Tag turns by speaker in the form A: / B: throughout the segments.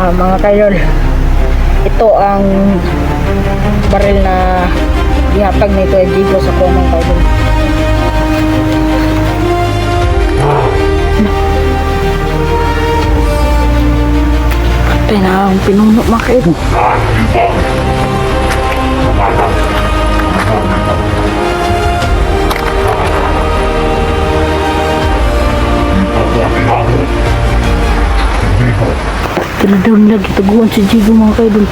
A: Mga kaidol, ito ang baril na ihatag nito ay Jigo sa kuha mga kaidol. Patay na ang pinuno mga kaidol. Tinadaw nila gitaguan si Jigo mga kaidol.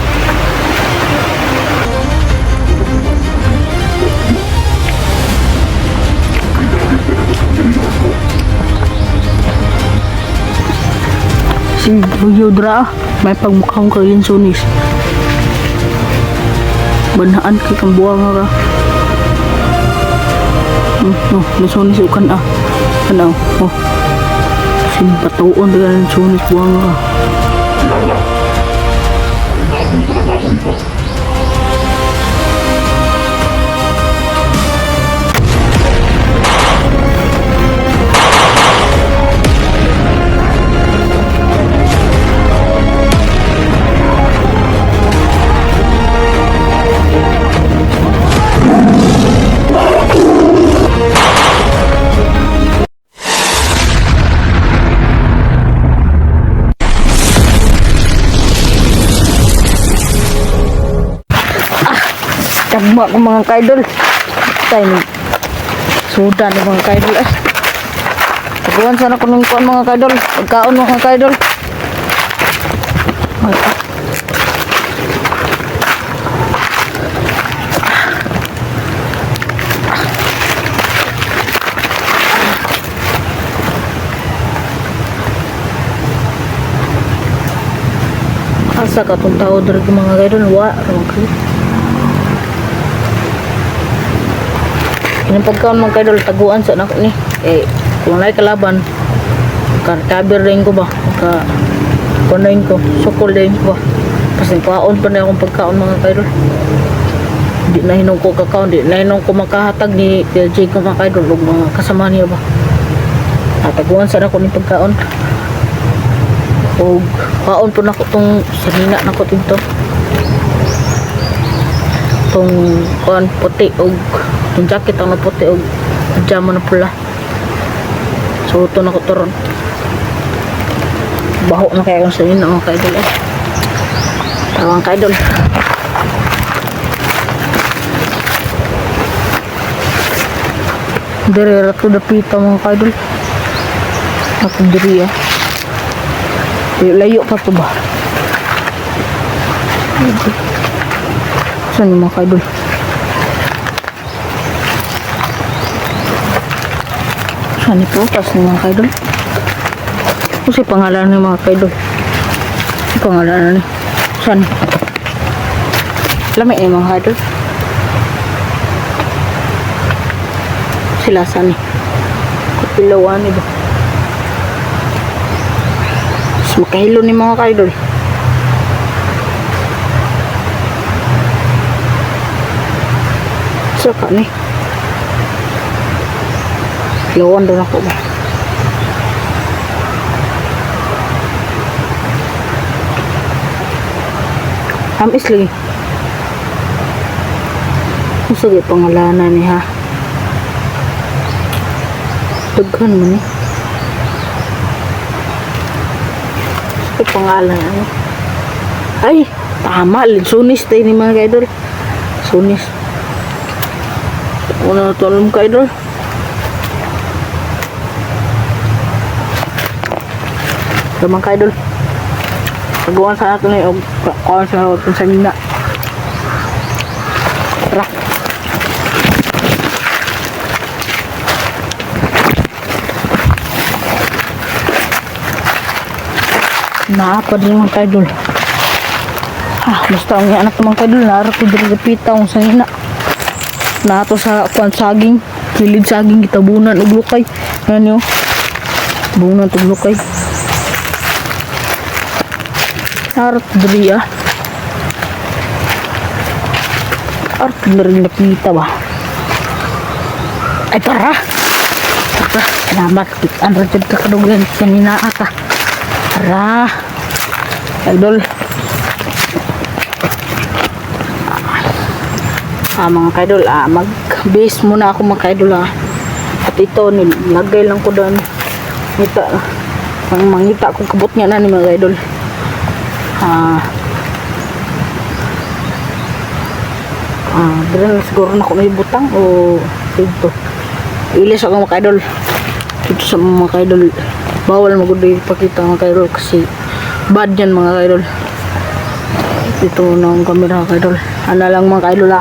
A: Si Yudra may pagmukhang kayin sunis. Banaan kay kang buwang ka. No, nasunis ukan Ano? Oh. Simpatuon dengan sunis buwang ka. Tagma ko mga kaidol. Tayo sudan ng mga kaidol. Taguan sana ko ng kuan mga kaidol. Pagkaon mga kaidol. Asa ka itong tao dari mga kaidol. Yung pagkaon mga kaidol, taguan sa anak ni. Kung nalay kalaban, kabir rin ko ba? Kunain ko, sukol din ko ba? Kasi kaon pa na akong pagkaon mga kaidol. Hindi na hinong ko kakaon, hindi na hinong ko makahatag ni PLJ ko mga kaidol, o mga kasama niya ba? Taguan sa anak ko ni pagkaon. O kaon po na ko itong sanina na ko dito. Itong kuan puti o yung jacket ang naputi o pajama na pula. So ito na ko turon. Baho na kaya kung sa inyo mga kaidol Tawang kaidol. Dere rato dapita mga kaidol. Ako diri layo pa to ba? Saan yung mga kaidol? Saan ito? Pas ng mga kaidol? Ano si pangalan ng mga kaidol? Si pangalan na saan? Lami yung mga kaidol? Sila saan Kapilawan ba? Mas makahilo ni mga kaidol. Saka ni lawan doon ako ba hamis lagi sige pangalanan ni ha daghan mo ni sige pangalan ay tama sunis tayo ni mga kaidol sunis una tolong kaidol Damang kaidol. Taguan sa ato ni og kaon sa ato sa mina. Tara. Naapa din mga kaidol. Basta ang anak ng mga kaidol naara ko diri pitaw sa mina. Nato sa kuan saging, kilid saging gitabunan og lukay. Ano? Bunan og lukay. Art diri Art diri nakita ba? Ay tara. Salamat. Ang rajad ka kadugan sa minaa ka. Tara. idol. Mga kaidol, mag-base muna ako mga kaidol at ito nilagay lang ko doon ngita, mangita kung kabot nga na ni mga kaidol. Dito na siguro na ako may butang o dito ilis ako mga kaidol dito sa mga kaidol. Bawal magudi ipakita mga kaidol kasi bad yan mga kaidol. Dito na ang camera mga kaidol. Ano lang mga kaidol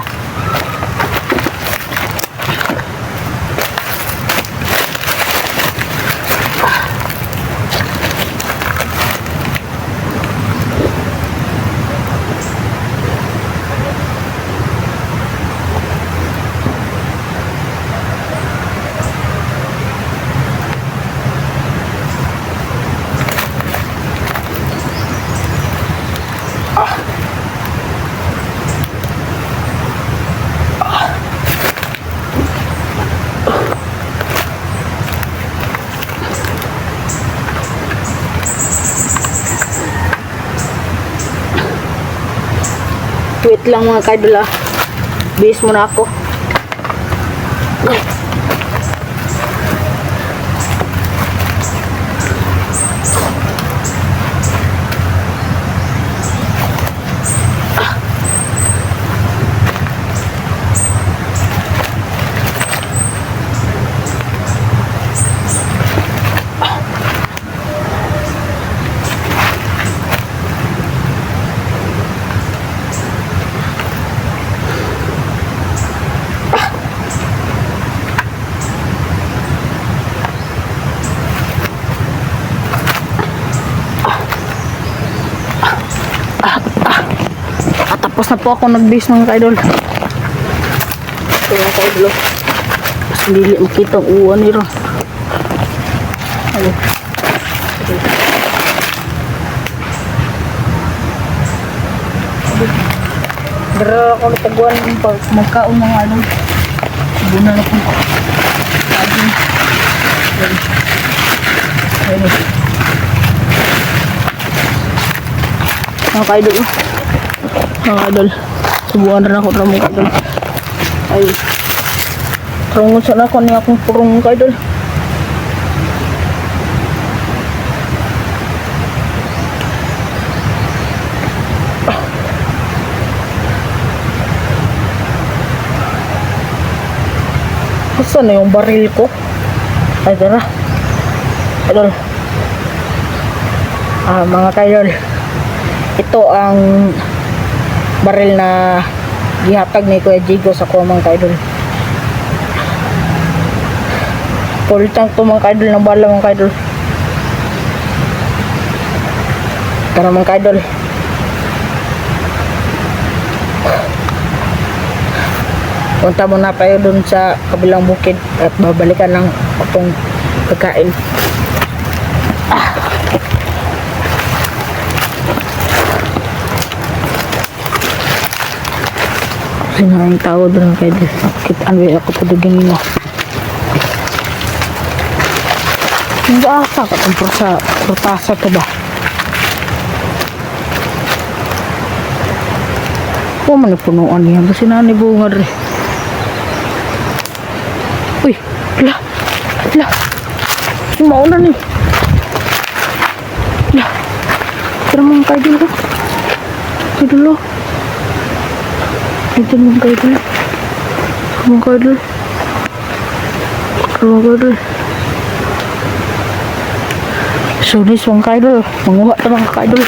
A: Wait lang mga kaidol base muna ako. Tapos na po ako nag-base mga kaidol. Ito mga kaidol. Mas hindi makita ang uwan nito. Dara ako nataguan pag magkaon mga ano. Buna na po. Mga kaidol. Mga idol, subukan rin ako mga idol. Ay, rungon sa ako niya akong purong mga idol. Saan na yung baril ko? Ay, tara. Idol. Mga kaidol, ito ang baril na gihatag ni Kuya Jigo sa kuha mga kaidol. Full tank to mga kaidol ng bala mga kaidol. Tara mga kaidol. Punta muna tayo dun sa kabilang bukid at babalikan ng atong pagkain. Sinayang tao doon kay Diyos. Kitaan ba ako padugin mo. Hindi asa ka itong protasa ito ba? Huwag man punuan niya. Basta sinani bunga rin. Uy! Hala! Hala! Mauna ni. Hala! Tara mga kaidol ko. Kaidol ko. Ito mga kaidol. Mga kaidol. Mga kaidol. Sunis mga kaidol. Manguha ito mga kaidol.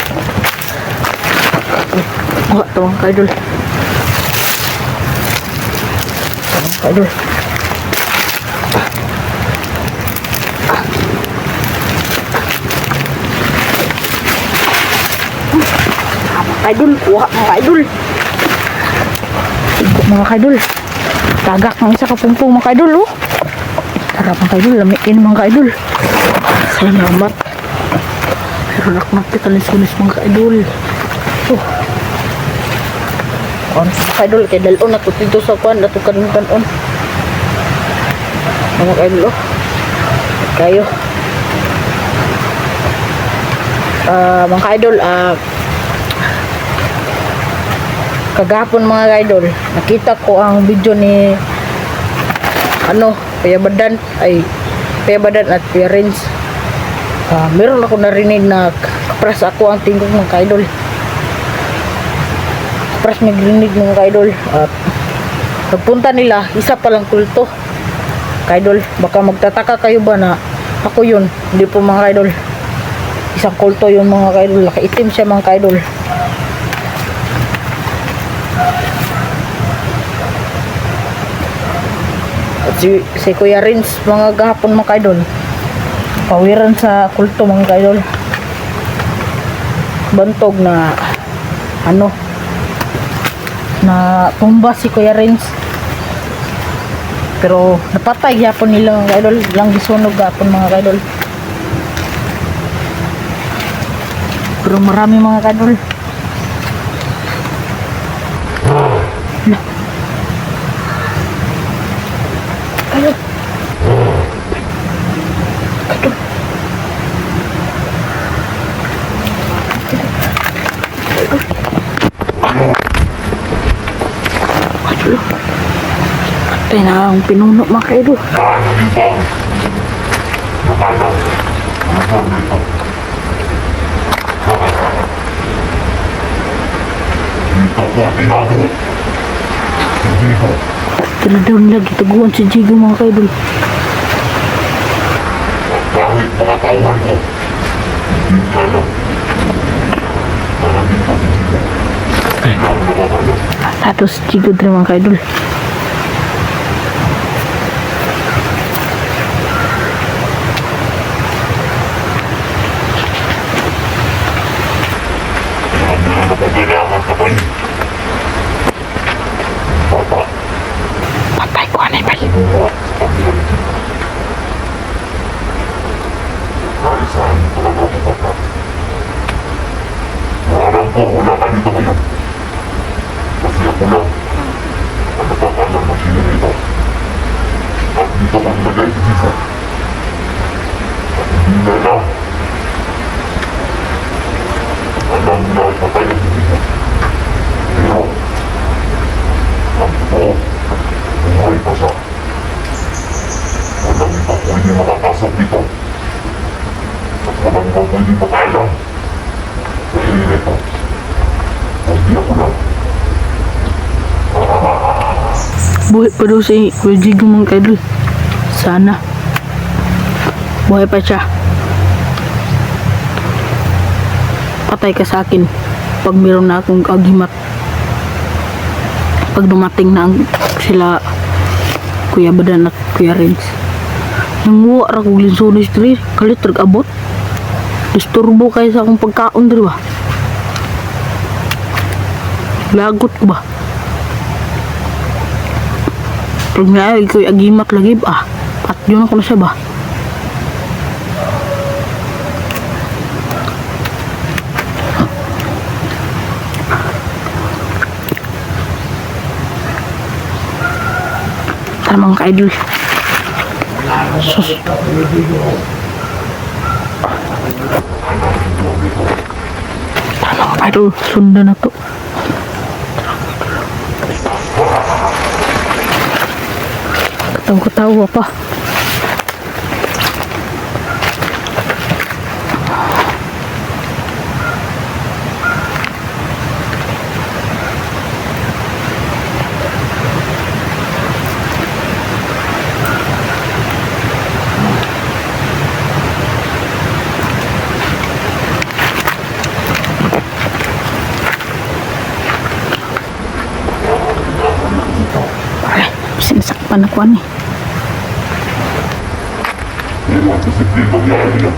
A: Manguha ito mga kaidol. Mga kaidol. Mga kaidol. Kuha mga kaidol. Mga kaidol, tagak ng isa kapumpong mga kaidol Tara mga kaidol, lamiin mga kaidol. Salamat. Pero naknak kita nis-kunis mga kaidol. Mga kaidol, kaya dalon ako dito sa kwan, ato kanin-kanon. Mga kaidol kayo. Mga kaidol, kagahapon mga idol, nakita ko ang video ni Kuya Badan at Kuya Renz. Meron ako narinig na kapras ako ang tingkog ng ka-idol. Kapras nagrinig ng ka-idol. At pagpunta nila, isa palang kulto. Ka-idol, baka magtataka kayo ba na ako yun? Hindi po mga ka-idol. Isang kulto yun mga ka-idol. Nakaitim siya mga ka-idol. At si Kuya Renz mga gahapon mga ka-idol, pawiran sa kulto mga ka-idol. Bantog na na tumba si Kuya Renz, pero napatay gapon nila mga ka-idol. Lang gisunog gapon mga ka-idol, pero marami mga ka-idol. Ayun. Patay na ang pinuno mga ka-idol. Tala daw nila gitaguan si Jigo mga ka-idol.
B: Bakit mga tauhan ko? Hindi ka lang. Maraming pag-ibig. Hindi ako nakakala.
A: Tapos Jigo din mga ka-idol.
B: Marami na napagkailangan sa kayo. Papa,
A: Patay ko anay ba?
B: buhat sa pagbilang kita. Naisahan talaga ako papa. Alam ko wala ka dito ngayon. Kasi ako lang ang nakakalang ng sinunito. At dito ko nilagay si Jesus. At hindi na alam. Alam na ipatay ang si Jesus. Pero, ang totoo, buhay pa siya. Walang iba pwede makapasok dito. At walang iba pwede makaalam. Dahil nito, hindi ako lang.
A: Buhay pa daw si Kuya Jigo mga ka-idol. Sana buhay pa siya. Patay ka sa akin pag meron na akong kagimat. Pag dumating na sila Kuya Badan at Kuya Renz, nanguha ra kong linsunis diri, kalit abot. Disturbo kayo sa akong pagkaon diri ba? Lagot ko ba? Pag naay ko'y agimat lagi ba? At yun ako na siya ba? Tara mga ka-idol. Sus. Tara mga ka-idol. Sundan na to. Katawa pa. Pare, sinasakpan ako ani.
B: Pero ang posibleng mangyari yan.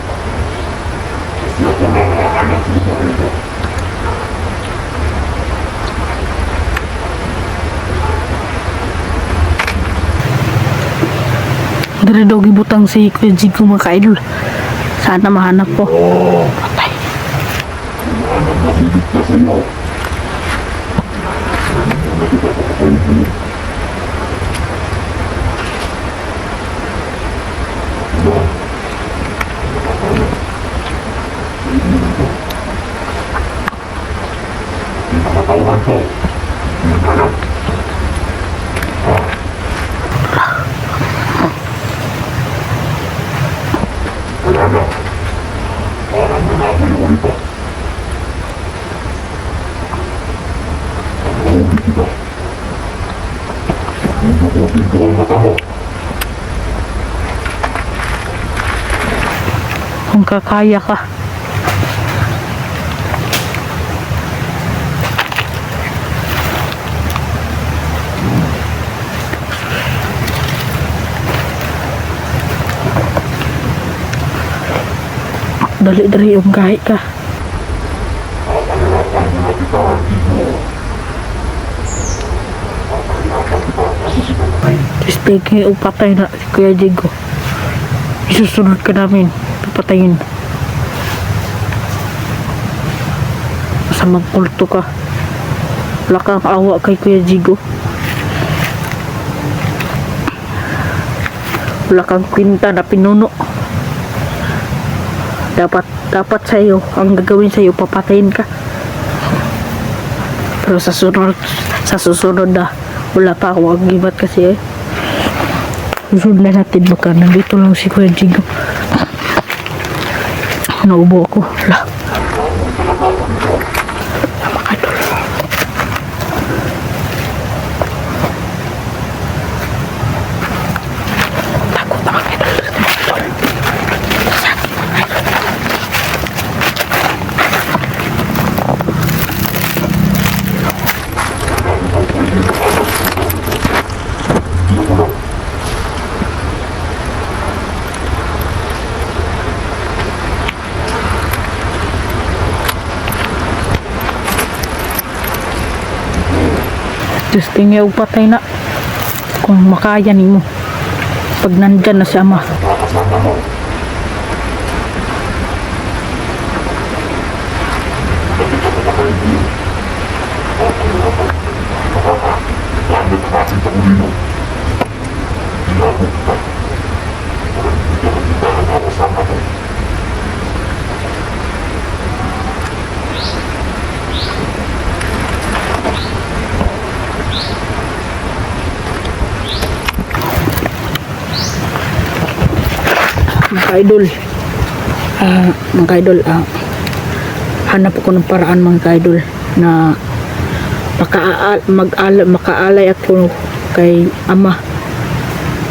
B: Kasi ako lang nakakalang sa buhay ko.
A: Dari daw gibutang si Kuya Jigo mga ka-idol. Sana mahanap ko. Patay.
B: Anong nasilig ka sa iyo? Pinakatauhan ko. uli-uli pa. Nahuli kita. Hindi ko pinto ang mata mo.
A: Kung kakaya ka. Dali-dali yung kahit ka.
B: Papahirapan mo na kita, Jigo.
A: Speaking of patay na si Kuya Jigo. Isusunod ka namin. Papatayin. Basta magkulto ka. Wala kang awa kay Kuya Jigo. Wala kang kwinta na pinuno. Dapat sa'yo, ang gagawin sa'yo, papatayin ka. Pero sa susunod na, wala pa ako agibat kasi susunod na natin baka nandito lang si Kuya Jigo. Naubo ako. Wala. Makadol. Takot na makadol. Just tingin yung patay na kung makaya ni mo pag nandyan na si ama.
B: Nakakasama mo. Gamit ang ating taulino. Hinabot ka. Para hindi ka magkita ang nakasama mo.
A: Mga idol, hanap ako ng paraan mga idol na makaalay ako kay ama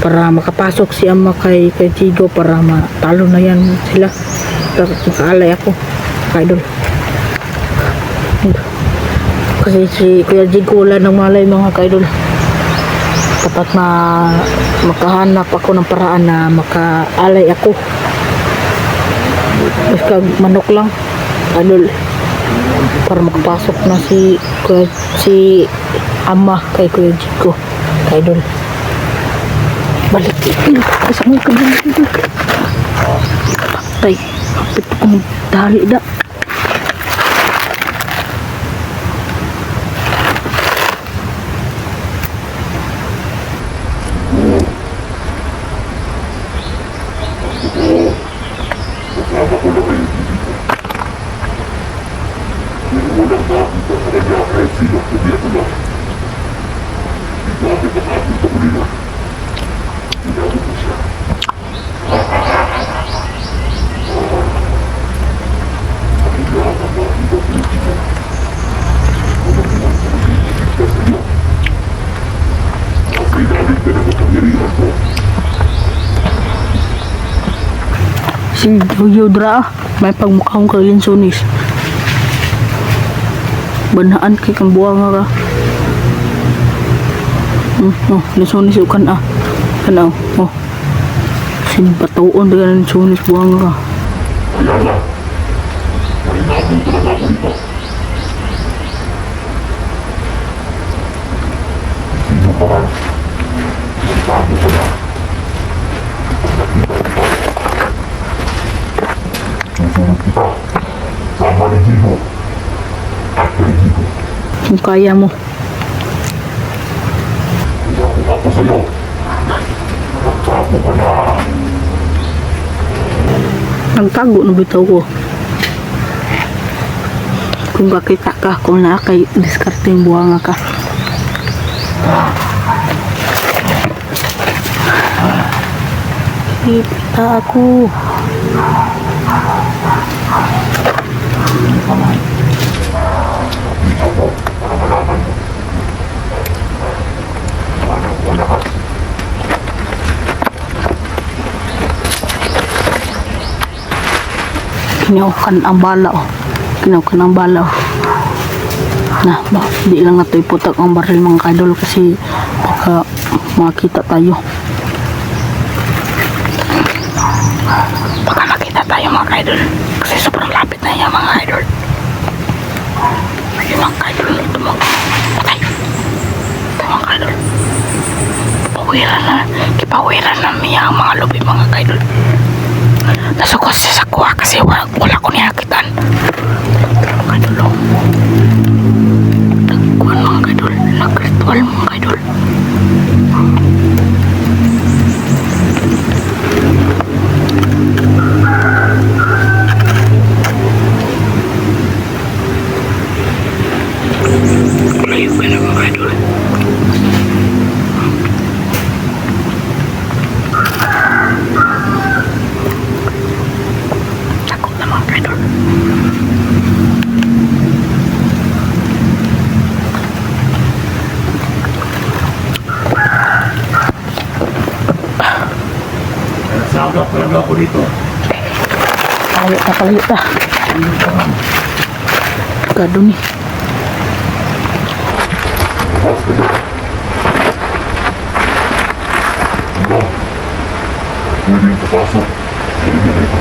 A: para makapasok si ama kay Jigo para matalo na yan sila. Makaalay ako mga idol kasi si Kuya Jigo wala nang malay mga idol. Dapat makahanap ako ng paraan na makaalay ako. Basta manok lang idol para makapasok na si ama kay Kuya Jigo idol. Balik kasi mo ka patay kapit ko magdali da.
B: Kasama ko na kayo dito. Kung walang nakita sa kanya kahit sino, sabi ako lang. Gamit ang ating taulino. Hinabot mo siya. Kailangan makita ko yung Jigo. Walang iwan sa magiging sa iyo. Kasi gamit ka na makapangyarihan ko.
A: Si Yudra may pagmukhang kagin sunis. Banaan kay kang buwang ka. Nisunis ukan Ano? Sinbatuon dengan sunis buwang ka.
B: Kaya nga, may nabuto na ako dito. Sino ka man? Magbago ka na. Susunod kita. Sama ni Jigo. At kay Jigo.
A: Kung kaya mo.
B: Kaya kung ako sa'yo, magbago ka na.
A: Nagtago na bitaw ko. Kung kakita ka, kung nakay diskarte yung buwanga ka. Kita ako. Kinaukan ang bala oh. Kinaukan ang bala oh. Na, di lang nato iputak ang baril mga kaidol kasi baka makita tayo. Baka makita tayo mga kaidol kasi sobrang lapit na yan mga kaidol. Ayun mga kaidol, ito mga patay. Ito mga kaidol. Kipawiran na niya ang mga lubi mga kaidol. Nasukos siya sa kuha kasi wala ko niyakitan. Mga kaidol oh. Nagkuhan mga kaidol, nagritual mga kaidol. Layo ka na mga kaidol. Takot na mga kaidol.
B: Nasagap talaga ako dito.
A: Palayo ta. Gado ni.
B: Pwede yung papasok. Pwede na ito.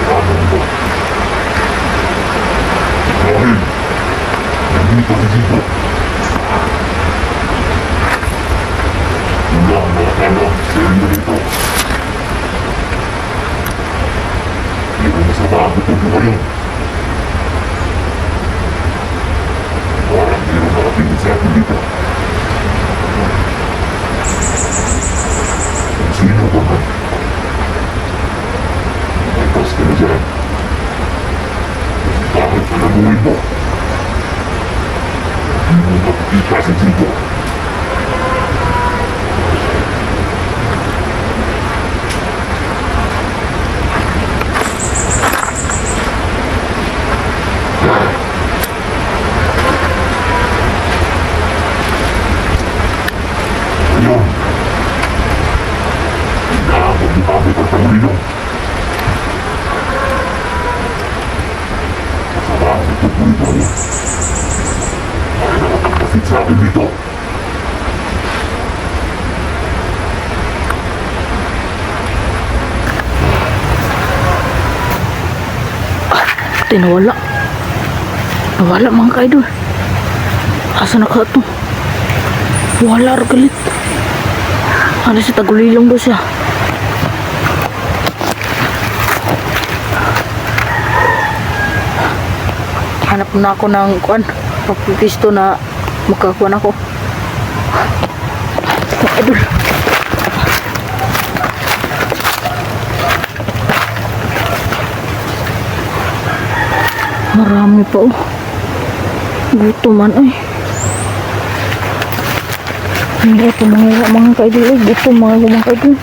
B: Ano ito? Dahil, nandito si Zico. Wala ang mga alam sa inyo nito. Hindi ko masama ko ito ngayon. Parang meron nakatingin sa akin dito. Kung sino ka man, magpas ka na dyan. Bakit ka naluhin mo? Hindi mo nakikita si Zico. Ayun. Inaabot ni kami ang pangulino. Kasama ang ito po ito. Ay nakapagpasit sa akin dito.
A: Nawala. Nawala mga kaidol. Asa na ka ito? Wala galit. Ano si tagulilong daw siya. Hanap na ako ng kuan. Papipisto na makakuan ako. Mga kaidol. Marami pa oh. Gutuman ay. Hindi ito mga kaidol ay. Gutom mga kaidol.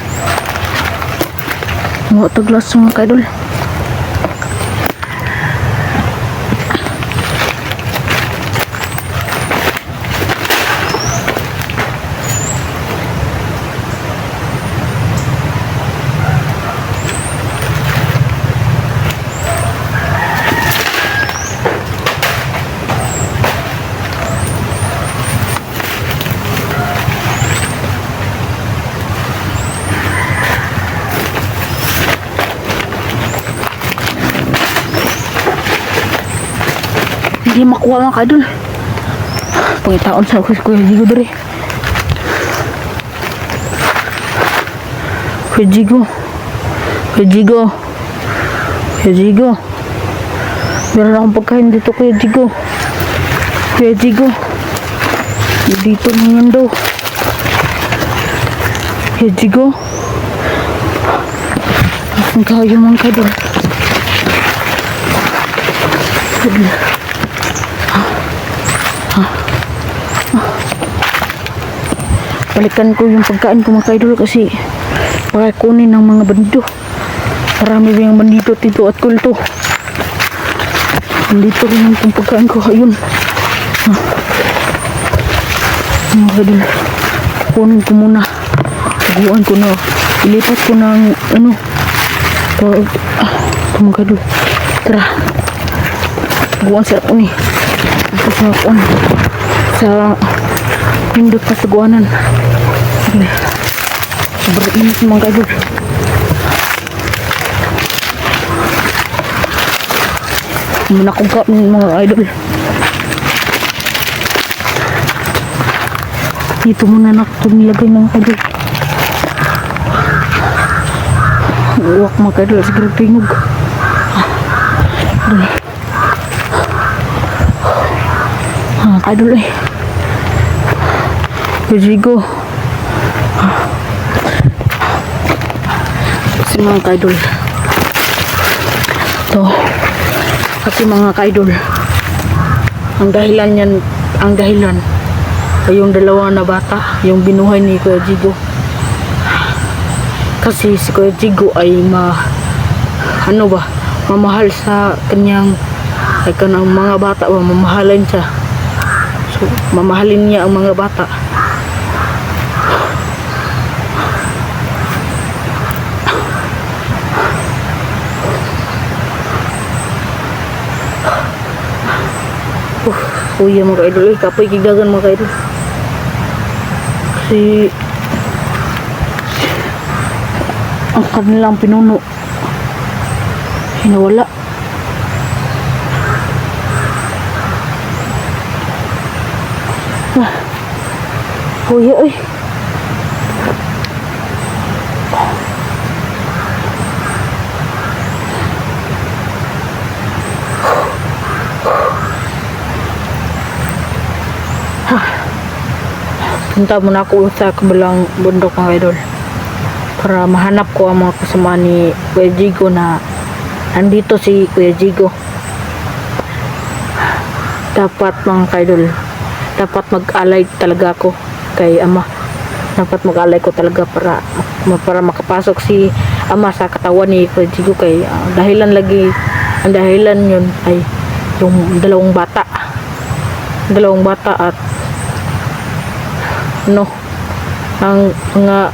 A: Mga taglas mga kaidol. Hindi makuha mga kaidol. Pangitaon sa Kuya Jigo dere. Kuya Jigo. Kuya Jigo. Kuya Jigo. Meron akong pagkain dito Kuya Jigo. Kuya Jigo. Dito naman daw. Kuya Jigo. Ang kayo mga kaidol. Balikan ko yung pagkain ko mga kaidol kasi baka kunin ng mga bandido. Marami yung bandido dito at kulto. Nandito rin yung pagkain ko. Ayun. Mga kaidol, kunin ko muna. Taguan ko na. Ilipat ko ng ano. Ito mga kaidol. Tara. Taguan sila ko ni. Ito sa kuan. Sa pindot na taguanan. Sobrang init mga kaidol. Manakugap ng mga idol. Dito muna na ito nilagay mga idol. Uwak mga idol. Siguro tingog. Idol eh. Rodrigo. Kasi mga idol. Ito. Kasi mga kaidol, ang dahilan ay yung dalawa na bata, yung binuhay ni Kuya Jigo. Kasi si Kuya Jigo ay mamahal sa kanyang mga bata, mamahalin siya. So, mamahalin niya ang mga bata. Kuya mga kaidol, kapoy kigagan mga kaidol. Kasi ang kanilang pinuno hinawala. Kuya ay punta muna ako sa kabilang bundok mga idol para mahanap ko ang mga kasama ni Kuya Jigo na andito si Kuya Jigo. Dapat mga idol, dapat mag-alay talaga ako kay ama. Dapat mag-alay ko talaga para makapasok si ama sa katawan ni Kuya Jigo kay ang dahilan yun ay yung dalawang bata at ang mga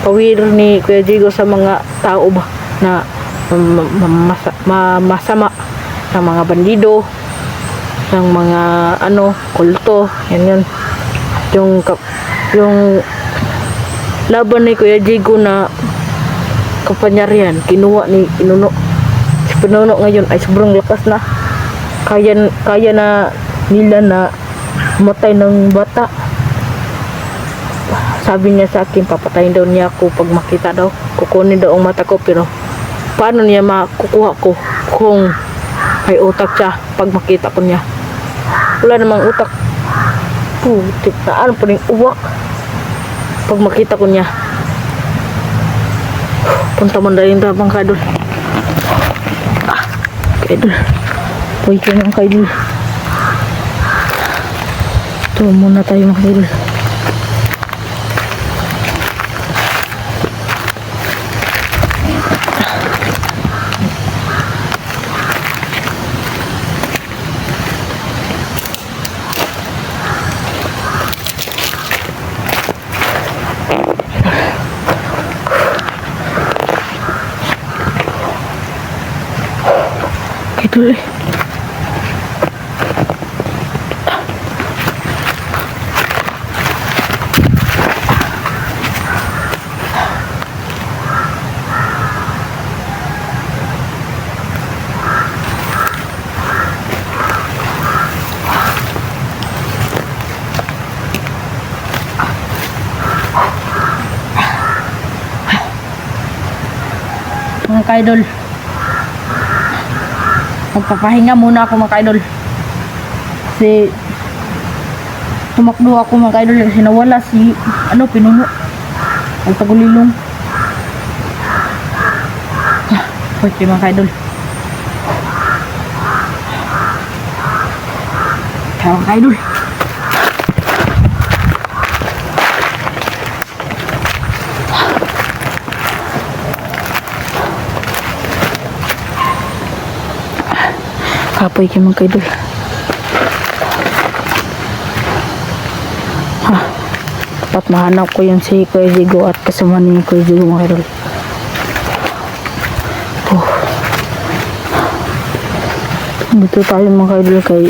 A: pawir ni Kuya Jigo sa mga tao ba na masama, ng mga bandido, ng mga kulto, yan yung laban ni Kuya Jigo na kapangyarihan kinuha ni Pinuno. Si Pinuno ngayon ay sobrang lakas na, kaya na nila na matay ng bata. Sabi niya sa akin, papatayin daw niya ako pag makita daw. Kukunin daw ang mata ko, pero paano niya makukuha ko kung may utak siya pag makita ko niya? Wala namang utak. Putik na ano pa rin uwak pag makita ko niya. Punta mo na rin mga kaidol. Kaidol. Uy ka mga kaidol. Ito muna tayo mga kaidol. Tuloy. Mga kaidol, magpapahinga muna ako mga kaidol kasi tumakbo ako mga kaidol kasi nawala si Pinuno ang tagulilong. Okay mga kaidol, mga kaidol, kapoy kayo mga kaidol. Dapat mahanap ko yung si Kuya Jigo at kasama ni Kuya Jigo mga kaidol. Dito tayo mga idol kay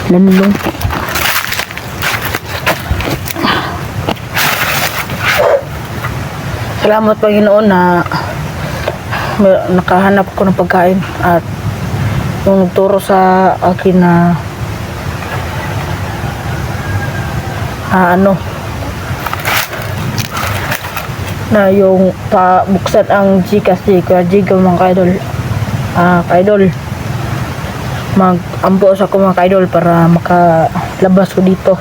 A: Lanlong. Salamat Panginoon na nakahanap ko ng pagkain at yung nagturo sa akin na na yung pabuksan ang Gcash di Kuya Jigo mga kaidol. Kaidol, mag-ampo sa ko mga kaidol para makalabas ko dito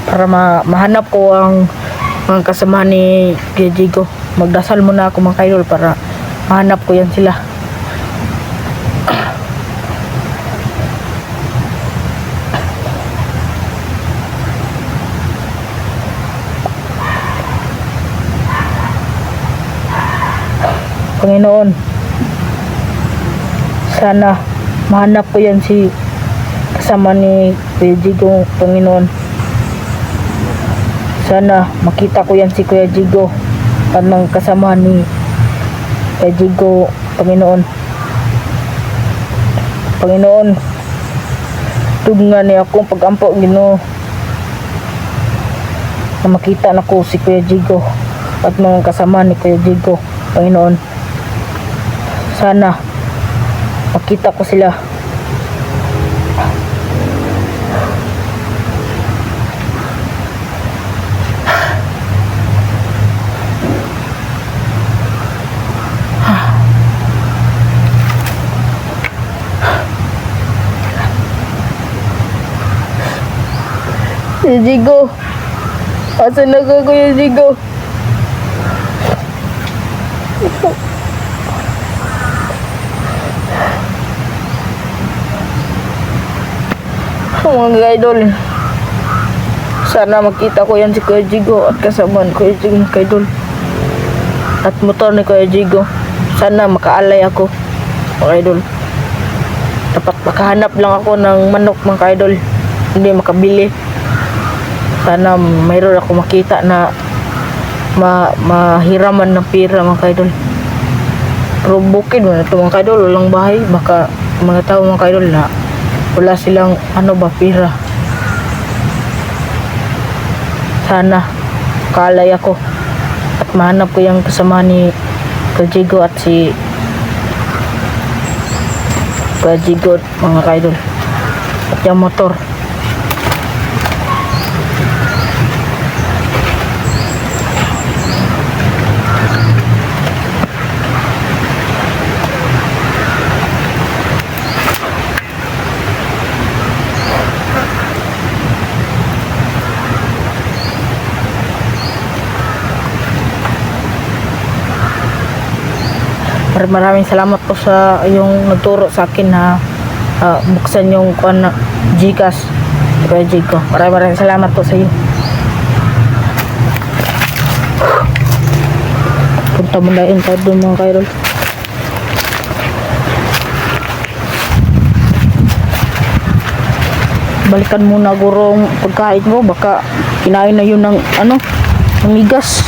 A: para mahanap ko ang mga kasama ni Kuya Jigo. Magdasal muna ako mga kaidol para mahanap ko yan sila. Panginoon, sana mahanap ko yan si kasama ni Kuya Jigo, Panginoon. Sana makita ko yan si Kuya Jigo at ng kasama ni Kuya Jigo, Panginoon. Panginoon, tugngan niya akong pag-ampo, Ginoo, na makita na ko si Kuya Jigo at mga kasama ni Kuya Jigo, Panginoon. Sana makita ko sila. Kuya Jigo, asan na ka Kuya Jigo? Mga idol, sana makita ko yan si Kuya Jigo at kasama ni Kuya Jigo mga idol at motor ni Kuya Jigo. Sana makaalay ako mga idol. Dapat makahanap lang ako ng manok mga idol, hindi makabili. Sana mayroon ako makita na mahiraman ng pira mga idol. Pero bukid mo na ito mga idol, walang bahay. Baka mga tao mga idol na wala silang pira. Sana kalay ako at mahanap ko yung kasama ni Kuya Jigo at si Kuya Jigo mga idol at yung motor. Maraming salamat po sa yung nagturo sa akin na buksan yung Gcash Kuya Jigo. Maraming salamat po sa iyo. Punta mo na yung tayo mga kairol. Balikan muna gurong pagkain mo, baka kinain na yun ng ng igas.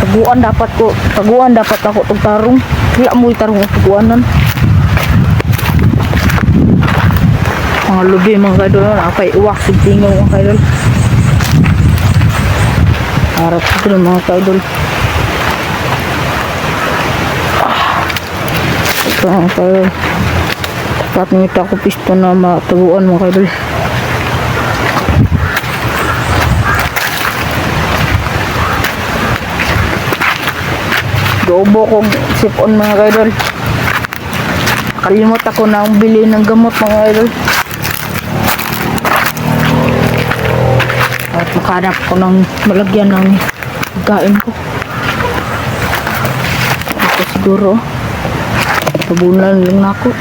A: Taguan dapat ako itong tarong. Wala mo itarong ang taguanan. Mga lubi mga kaidol, nakapay uwak sintingaw mga kaidol. Harap ito ng mga kaidol. Ito mga kaidol. Dapat nangita ko pisto na mataguan mga kaidol. Dobo kong sipon mga kaidol. Kalimot ako na ang bili ng gamot mga kaidol. At makahanap ko ng malagyan ng pagkain ko. Ito siguro tabunan lang na ako.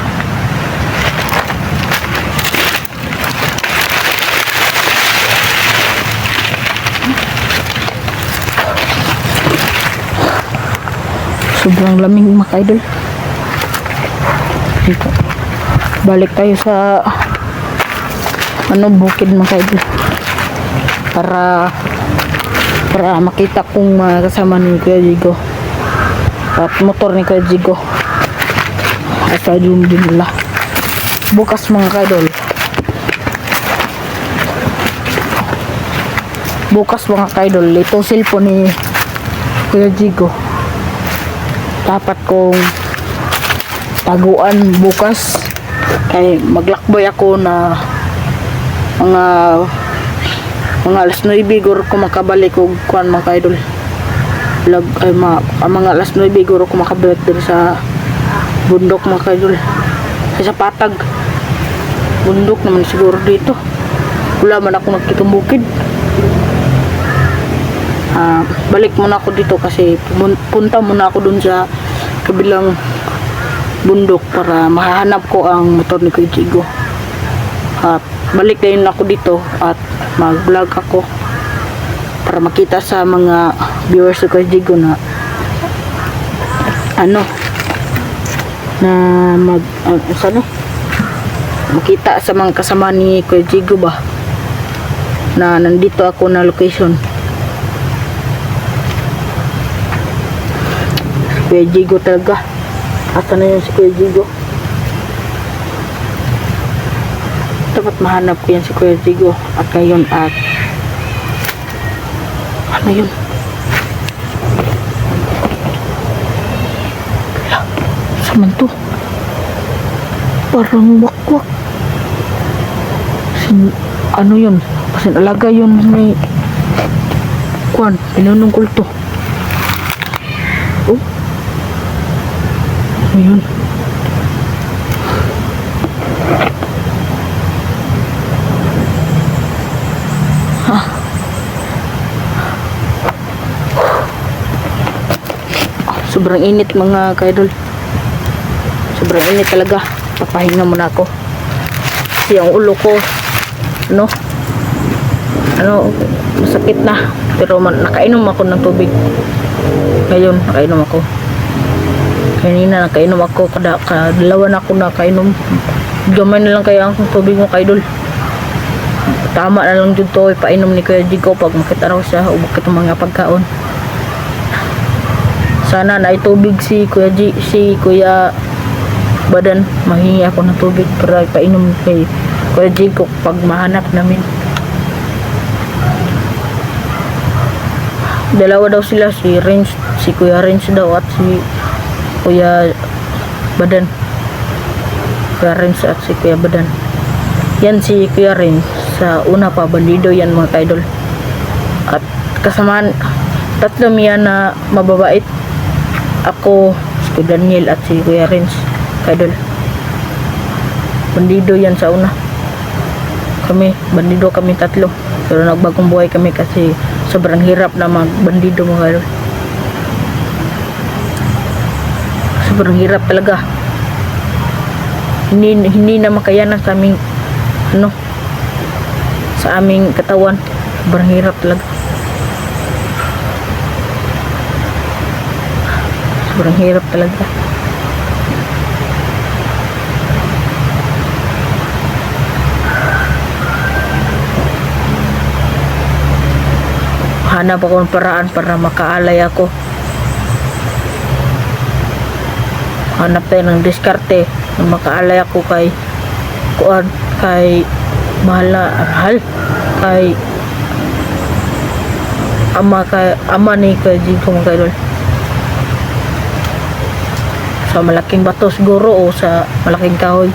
A: Sobrang lamig mga kaidol. Dito. Balik tayo sa bukid mga kaidol. Para makita kung kasama ni Kuya Jigo at motor ni Kuya Jigo. Asa din nila. Bukas mga kaidol. Bukas mga kaidol, itong cellphone ni Kuya Jigo dapat kong taguan bukas kay maglakbay ako na mga alas 9 guro ko makabalik og kuan mga kaidol. Mga alas 9 guro ko makabalik din sa bundok mga kaidol. Sa patag bundok naman siguro dito. Wala man ako nakitang bukid. Balik muna ako dito kasi punta muna ako dun sa kabilang bundok para mahanap ko ang motor ni Kuya Jigo. At balik din ako dito at mag-vlog ako para makita sa mga viewers ni Kuya Jigo na makita sa mga kasama ni Kuya Jigo ba na nandito ako na location. Kuya Jigo talaga. Asa na yun si Kuya Jigo? Dapat mahanap ko yan si Kuya Jigo. At ngayon at ano yun? Saman to? Parang wakwak. Ano yun? Pasin alaga yun may kuan, pinunong kulto. Oh. Ayun. Sobrang init mga kaidol. Sobrang init talaga. Papahinga muna ako. Kasi ang ulo ko masakit na. Pero nakainom ako ng tubig. Ngayon nakainom ako. Kanina nakainom ako, kadalawa na ako nakainom. Gamay na lang kaya ang tubig mo kaidol. Tama na lang dito ipainom ni Kuya Jigo pag makita raw siya o bakit mga pagkaon. Sana na tubig si Kuya Badan. Mahingi ako ng tubig para ipainom kay Kuya Jigo pag mahanap namin. Dalawa daw sila, si Kuya Renz daw at si Kuya Badan. Kuya Renz at si Kuya Badan. Yan si Kuya Renz sa una pa, bandido yan mga kaidol. At kasamaan tatlo yan na mababait. Ako, si Kuya Daniel at si Kuya Renz kaidol. Bandido yan sa una. Bandido kami tatlo. Pero nagbagong buhay kami kasi sobrang hirap na magbandido mga kaidol. Sobrang hirap talaga. Hindi na makayanan sa aming sa aming katawan. Sobrang hirap talaga. Sobrang hirap talaga. Hanap ako ng paraan para makaalay ako. Hanap tayo ng diskarte na makaalay ako kay mahal kay ama ni Kuya Jigo mga kaidol. Sa malaking bato siguro o sa malaking kahoy.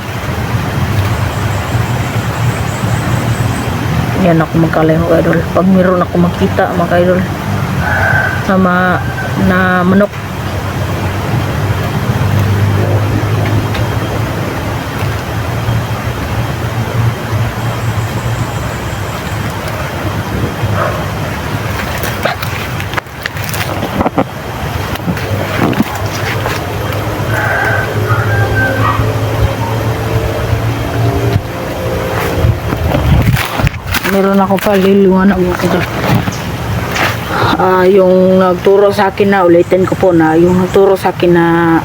A: Yan ako magkalay mga kaidol. Pag meron ako makita mga kaidol na manok. Meron ako paliliwanag ako. Yung nagturo sa akin na ulitin ko po na yung nagturo sa akin na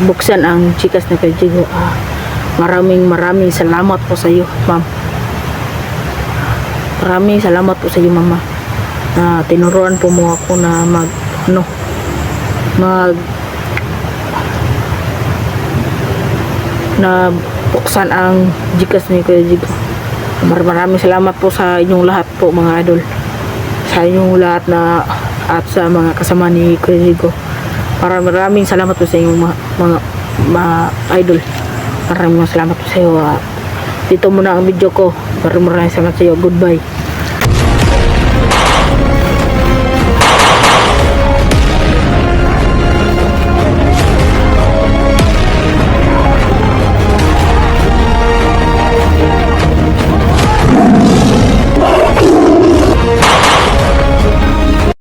A: buksan ang chikas na Kuya Jigo. Maraming salamat po sa iyo, ma'am. Maraming salamat po sa iyo, mama. Na tinuruan po mo ako na na buksan ang Gcash ni Kuya Jigo. Maraming salamat po sa inyong lahat po mga idol. Sa inyong lahat na at sa mga kasama ni Kuya Jigo. Maraming salamat po sa inyong mga idol. Maraming salamat po sa iyo. Dito muna ang video ko. Maraming salamat sa iyo. Goodbye.